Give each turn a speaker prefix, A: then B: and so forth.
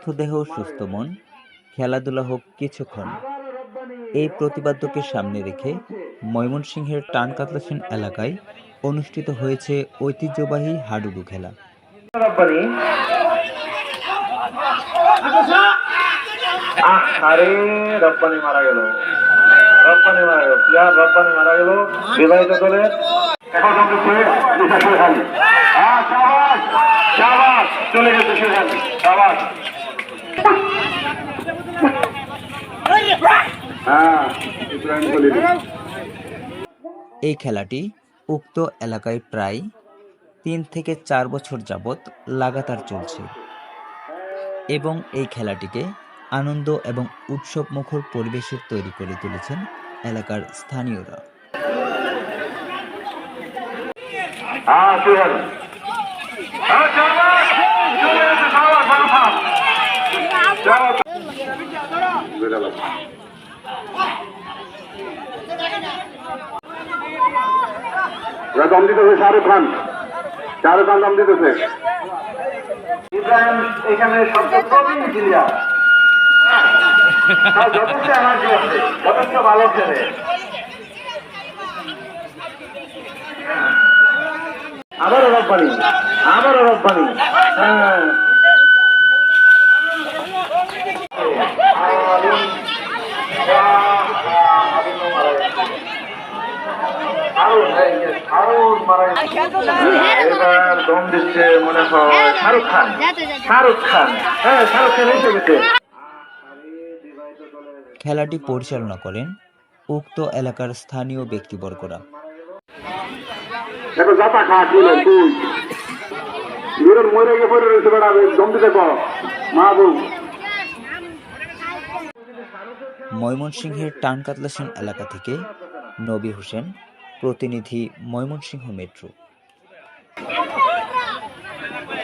A: সুস্থ দেহ সুস্থ মন, খেলাধুলা হোক কিছুক্ষণ, এই প্রতিপাদ্যকে সামনে রেখে ময়মনসিংহের টানকাতলাসন এলাকায় অনুষ্ঠিত হয়েছে ঐতিহ্যবাহী হাডুডু খেলা।
B: আরে রব্বানি মারা গেল, রব্বানি মারা গেল বিবাহিত দলের। এখন চলে গেছে শেখালি।
A: এই খেলাটি উক্ত এলাকায় প্রায় ৩ থেকে ৪ বছর যাবৎ লাগাতার চলছে এবং এই খেলাটিকে আনন্দ এবং উৎসব মুখর পরিবেশের তৈরি করে তুলেছেন এলাকার স্থানীয়রা।
B: দম দিতেছে শাহরুখ খান দম দিতেছে। ইব্রাহিম এখানে সবচেয়ে প্রবীণ প্লেয়ার, যথেষ্ট এনার্জি আছে, যথেষ্ট ভালো খেলে। আবারও রব্বানি। হ্যাঁ, এবার দম দিচ্ছে মনে হয় শাহরুখ খান। হ্যাঁ, শাহরুখ খান এসে গেছে।
A: খেলাটি পরিচালনা করেন উক্ত এলাকার স্থানীয় ব্যক্তিবর্গরা। ময়মনসিংহের টানকাতলাসন এলাকা থেকে নবী হোসেন, প্রতিনিধি, ময়মনসিংহ মেট্রো।